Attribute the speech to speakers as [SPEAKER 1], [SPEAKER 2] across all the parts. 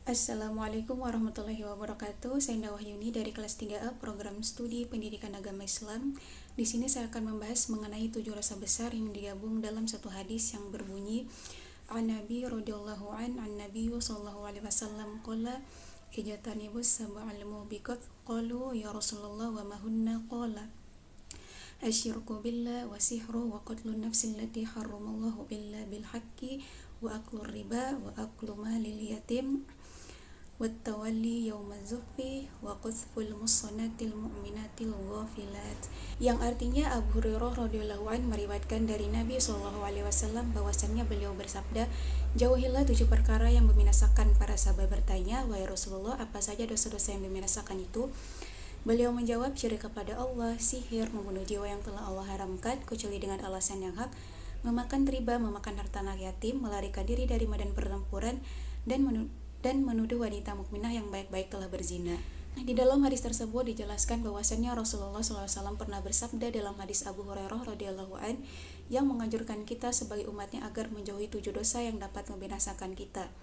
[SPEAKER 1] Assalamualaikum warahmatullahi wabarakatuh. Saya Indah Wahyuni dari kelas 3A Program Studi Pendidikan Agama Islam. Di sini saya akan membahas mengenai 7 dosa besar yang digabung dalam satu hadis yang berbunyi An Nabi radhiyallahu an Nabi sallallahu alaihi wasallam qala ijtanibus sab'al mubiqat qalu ya Rasulullah wa ma hunna qala asyirku billah wa sihru wa qatlun nafsin allati harramallahu illa bil haqqi wa aklu riba wa aklu malil yatim wattawalli yawma zuhfi wa qadhful muhsanatil mu'minatil ghafilat, yang artinya Abu Hurairah radhiyallahu an meriwayatkan dari Nabi sallallahu alaihi wasallam bahwasannya beliau bersabda, jauhilah 7 perkara yang membinasakan. Para sahabat bertanya, wahai Rasulullah, apa saja dosa-dosa yang membinasakan itu? Beliau menjawab, syirik kepada Allah, sihir, membunuh jiwa yang telah Allah haramkan kecuali dengan alasan yang hak, memakan riba, memakan harta anak yatim, melarikan diri dari medan pertempuran, dan menuduh wanita mukminah yang baik-baik telah berzina. Di dalam hadis tersebut dijelaskan bahwasannya Rasulullah SAW pernah bersabda dalam hadis Abu Hurairah radhiyallahu an yang menganjurkan kita sebagai umatnya agar menjauhi 7 dosa yang dapat membinasakan kita.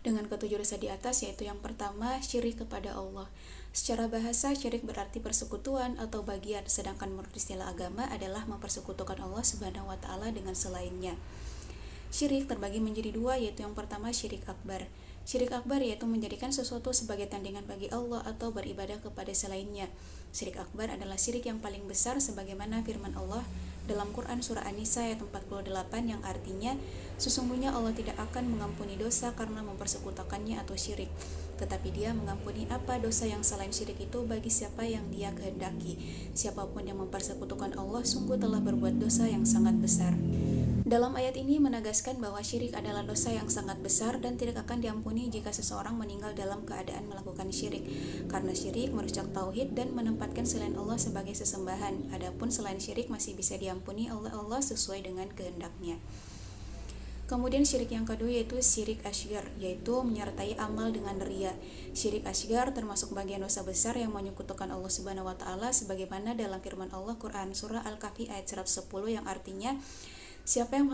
[SPEAKER 1] Dengan ketujuh dosa di atas, yaitu yang pertama, syirik kepada Allah. Secara bahasa, syirik berarti persekutuan atau bagian, sedangkan menurut istilah agama adalah mempersekutukan Allah Subhanahu wa Ta'ala dengan selainnya. Syirik terbagi menjadi 2, yaitu yang pertama syirik akbar. Syirik akbar yaitu menjadikan sesuatu sebagai tandingan bagi Allah atau beribadah kepada selainnya. Syirik akbar adalah syirik yang paling besar sebagaimana firman Allah dalam Quran surah An-Nisa ayat 48 yang artinya, sesungguhnya Allah tidak akan mengampuni dosa karena mempersekutukannya atau syirik, tetapi Dia mengampuni apa dosa yang selain syirik itu bagi siapa yang Dia kehendaki. Siapapun yang mempersekutukan Allah sungguh telah berbuat dosa yang sangat besar. Dalam ayat ini menegaskan bahwa syirik adalah dosa yang sangat besar dan tidak akan diampuni jika seseorang meninggal dalam keadaan melakukan syirik, karena syirik merusak tauhid dan menempatkan selain Allah sebagai sesembahan. Adapun selain syirik masih bisa diampuni oleh Allah sesuai dengan kehendaknya. Kemudian syirik yang kedua yaitu syirik asghar, yaitu menyertai amal dengan riya. Syirik asghar termasuk bagian dosa besar yang menyekutukan Allah Subhanahu wa Ta'ala sebagaimana dalam firman Allah Quran surah Al-Kahfi ayat 110 yang artinya, Siapa yang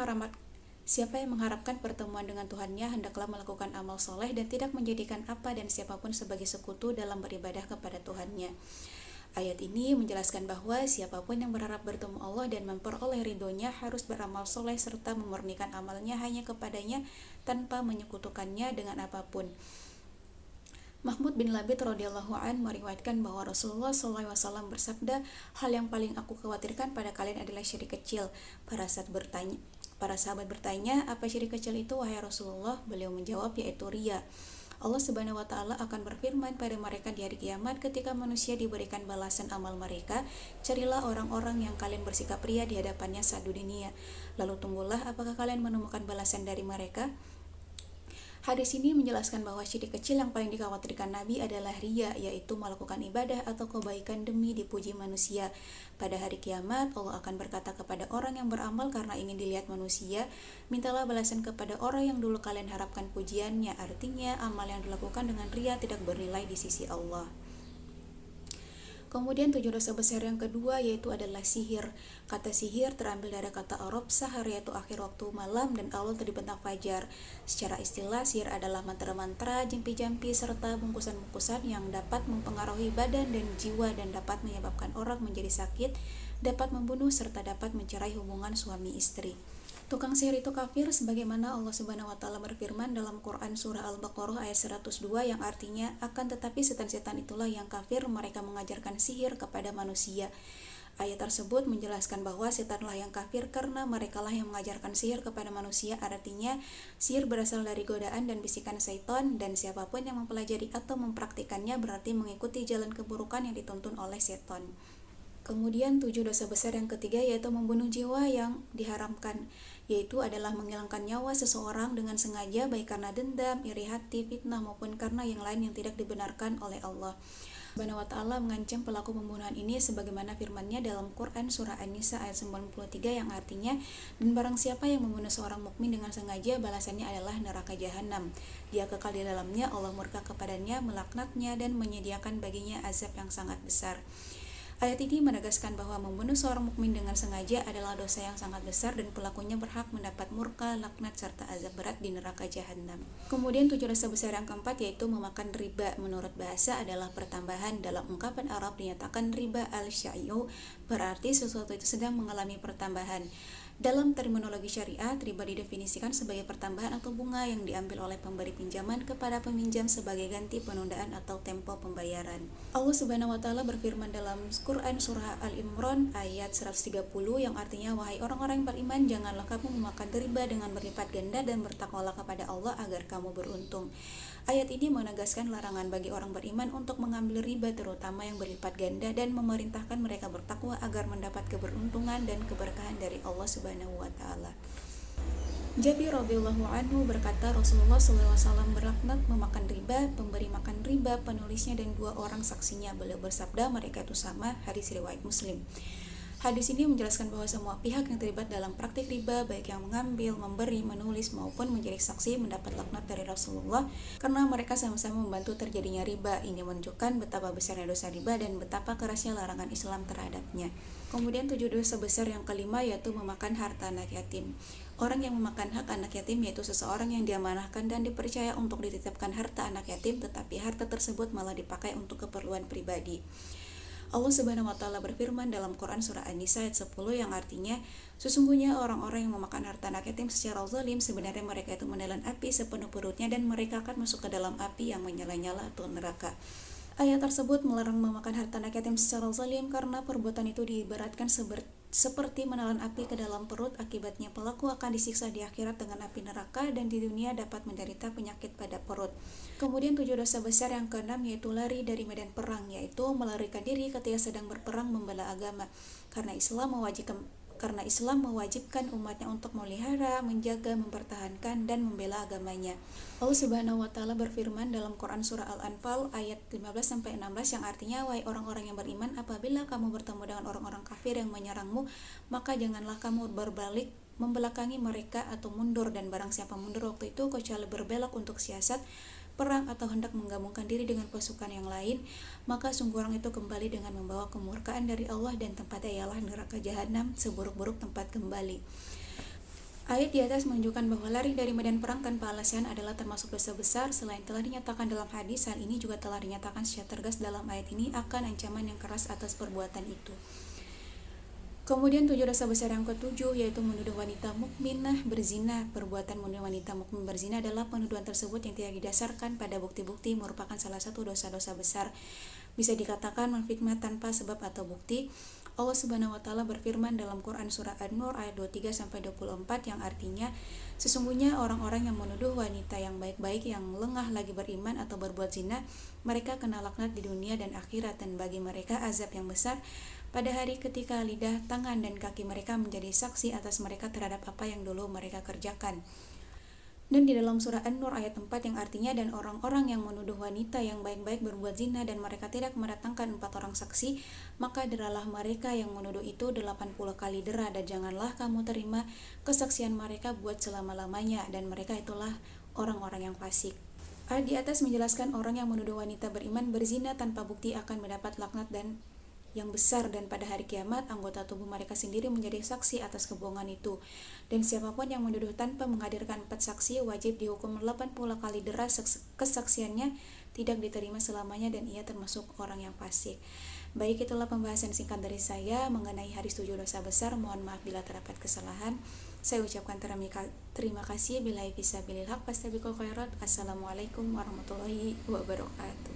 [SPEAKER 1] mengharapkan pertemuan dengan Tuhannya hendaklah melakukan amal soleh dan tidak menjadikan apa dan siapapun sebagai sekutu dalam beribadah kepada Tuhannya. Ayat ini menjelaskan bahwa siapapun yang berharap bertemu Allah dan memperoleh ridhonya harus beramal soleh serta memurnikan amalnya hanya kepadanya tanpa menyekutukannya dengan apapun. Mahmud bin Labid radhiyallahu an meriwayatkan bahwa Rasulullah SAW bersabda, hal yang paling aku khawatirkan pada kalian adalah syirik kecil. Para sahabat bertanya, apa syirik kecil itu wahai Rasulullah? Beliau menjawab, yaitu riya. Allah Subhanahu wa Ta'ala akan berfirman pada mereka di hari kiamat ketika manusia diberikan balasan amal mereka, carilah orang-orang yang kalian bersikap riya di hadapannya saat dunia. Lalu tunggulah apakah kalian menemukan balasan dari mereka? Hadis ini menjelaskan bahwa syirik kecil yang paling dikhawatirkan Nabi adalah riya, yaitu melakukan ibadah atau kebaikan demi dipuji manusia. Pada hari kiamat, Allah akan berkata kepada orang yang beramal karena ingin dilihat manusia, mintalah balasan kepada orang yang dulu kalian harapkan pujiannya. Artinya, amal yang dilakukan dengan riya tidak bernilai di sisi Allah. Kemudian 7 dosa besar yang kedua yaitu adalah sihir. Kata sihir terambil dari kata Arab sahar, yaitu akhir waktu malam dan awal terbentang fajar. Secara istilah, sihir adalah mantra-mantra, jampi-jampi, serta bungkusan-bungkusan yang dapat mempengaruhi badan dan jiwa dan dapat menyebabkan orang menjadi sakit, dapat membunuh, serta dapat mencerai hubungan suami istri. Tukang sihir itu kafir sebagaimana Allah Subhanahu wa Ta'ala berfirman dalam Quran surah Al-Baqarah ayat 102 yang artinya, akan tetapi setan-setan itulah yang kafir, mereka mengajarkan sihir kepada manusia. Ayat tersebut menjelaskan bahwa setanlah yang kafir karena merekalah yang mengajarkan sihir kepada manusia. Artinya, sihir berasal dari godaan dan bisikan syaitan, dan siapapun yang mempelajari atau mempraktikannya berarti mengikuti jalan keburukan yang dituntun oleh setan. Kemudian 7 dosa besar yang ketiga yaitu membunuh jiwa yang diharamkan, yaitu adalah menghilangkan nyawa seseorang dengan sengaja, baik karena dendam, iri hati, fitnah maupun karena yang lain yang tidak dibenarkan oleh Allah. Subhanahu wa Ta'ala mengancam pelaku pembunuhan ini sebagaimana firman-Nya dalam Quran surah An-Nisa ayat 93 yang artinya, dan barang siapa yang membunuh seorang mukmin dengan sengaja, balasannya adalah neraka jahanam. Dia kekal di dalamnya, Allah murka kepadanya, melaknatnya dan menyediakan baginya azab yang sangat besar. Ayat ini menegaskan bahwa membunuh seorang mukmin dengan sengaja adalah dosa yang sangat besar dan pelakunya berhak mendapat murka, laknat, serta azab berat di neraka jahanam. Kemudian 7 dosa besar yang keempat yaitu memakan riba. Menurut bahasa adalah pertambahan. Dalam ungkapan Arab dinyatakan riba al-syai'u, berarti sesuatu itu sedang mengalami pertambahan. Dalam terminologi syariah, riba didefinisikan sebagai pertambahan atau bunga yang diambil oleh pemberi pinjaman kepada peminjam sebagai ganti penundaan atau tempo pembayaran. Allah Subhanahu wa taala berfirman dalam Quran surah Al-Imran ayat 130 yang artinya, wahai orang-orang yang beriman, janganlah kamu memakan riba dengan berlipat ganda dan bertakwalah kepada Allah agar kamu beruntung. Ayat ini menegaskan larangan bagi orang beriman untuk mengambil riba terutama yang berlipat ganda dan memerintahkan mereka bertakwa agar mendapat keberuntungan dan keberkahan dari Allah Subhanahu wa taala. Jabir radhiyallahu anhu berkata, Rasulullah SAW berlaknat memakan riba, pemberi makan riba, penulisnya dan 2 orang saksinya. Beliau bersabda, mereka itu sama. Hadis riwayat Muslim. Hadis ini menjelaskan bahwa semua pihak yang terlibat dalam praktik riba, baik yang mengambil, memberi, menulis, maupun menjadi saksi, mendapat laknat dari Rasulullah karena mereka sama-sama membantu terjadinya riba. Ini menunjukkan betapa besarnya dosa riba dan betapa kerasnya larangan Islam terhadapnya. Kemudian 7 dosa besar yang kelima yaitu memakan harta anak yatim. Orang yang memakan hak anak yatim yaitu seseorang yang diamanahkan dan dipercaya untuk dititipkan harta anak yatim, tetapi harta tersebut malah dipakai untuk keperluan pribadi. Allah Subhanahu wa taala berfirman dalam Quran surah An-Nisa ayat 10 yang artinya, sesungguhnya orang-orang yang memakan harta anak yatim secara zalim sebenarnya mereka itu menelan api sepenuh perutnya dan mereka akan masuk ke dalam api yang menyala-nyala atau neraka. Ayat tersebut melarang memakan harta anak yatim secara zalim karena perbuatan itu diibaratkan seperti menelan api ke dalam perut. Akibatnya pelaku akan disiksa di akhirat dengan api neraka dan di dunia dapat menderita penyakit pada perut. Kemudian 7 dosa besar yang keenam yaitu lari dari medan perang, yaitu melarikan diri ketika sedang berperang membela agama. Karena Islam mewajibkan umatnya untuk memelihara, menjaga, mempertahankan, dan membela agamanya. Allah Subhanahu wa taala berfirman dalam Quran surah Al-Anfal ayat 15-16 yang artinya, wahai orang-orang yang beriman, apabila kamu bertemu dengan orang-orang kafir yang menyerangmu, maka janganlah kamu berbalik membelakangi mereka atau mundur, dan barang siapa mundur waktu itu kecuali berbelok untuk siasat perang atau hendak menggabungkan diri dengan pasukan yang lain, maka sungguh orang itu kembali dengan membawa kemurkaan dari Allah dan tempatnya ialah neraka jahanam, seburuk-buruk tempat kembali. Ayat di atas menunjukkan bahwa lari dari medan perang tanpa alasan adalah termasuk dosa besar. Selain telah dinyatakan dalam hadis, hal ini juga telah dinyatakan secara tegas dalam ayat ini akan ancaman yang keras atas perbuatan itu. Kemudian 7 dosa besar yang ketujuh yaitu menuduh wanita mukminah berzina. Perbuatan menuduh wanita mukmin berzina adalah penuduhan tersebut yang tidak didasarkan pada bukti-bukti merupakan salah satu dosa-dosa besar. Bisa dikatakan menfitnah tanpa sebab atau bukti. Allah Subhanahu wa taala berfirman dalam Quran surah An-Nur ayat 23-24 yang artinya, sesungguhnya orang-orang yang menuduh wanita yang baik-baik yang lengah lagi beriman atau berbuat zina, mereka kena laknat di dunia dan akhirat, dan bagi mereka azab yang besar pada hari ketika lidah, tangan, dan kaki mereka menjadi saksi atas mereka terhadap apa yang dulu mereka kerjakan. Dan di dalam surah An-Nur ayat 4 yang artinya, dan orang-orang yang menuduh wanita yang baik-baik berbuat zina dan mereka tidak mendatangkan 4 orang saksi, maka deralah mereka yang menuduh itu 80 kali dera, dan janganlah kamu terima kesaksian mereka buat selama-lamanya, dan mereka itulah orang-orang yang fasik. Ayat di atas menjelaskan orang yang menuduh wanita beriman berzina tanpa bukti akan mendapat laknat dan yang besar, dan pada hari kiamat anggota tubuh mereka sendiri menjadi saksi atas kebohongan itu. Dan siapapun yang menuduh tanpa menghadirkan 4 saksi wajib dihukum 80 kali dera, kesaksiannya tidak diterima selamanya dan ia termasuk orang yang fasik. Baik, itulah pembahasan singkat dari saya mengenai hadis 7 dosa besar. Mohon maaf bila terdapat kesalahan. Saya ucapkan terima kasih. Billahi fisabilillah, fastabiqul khairat. Assalamualaikum warahmatullahi wabarakatuh.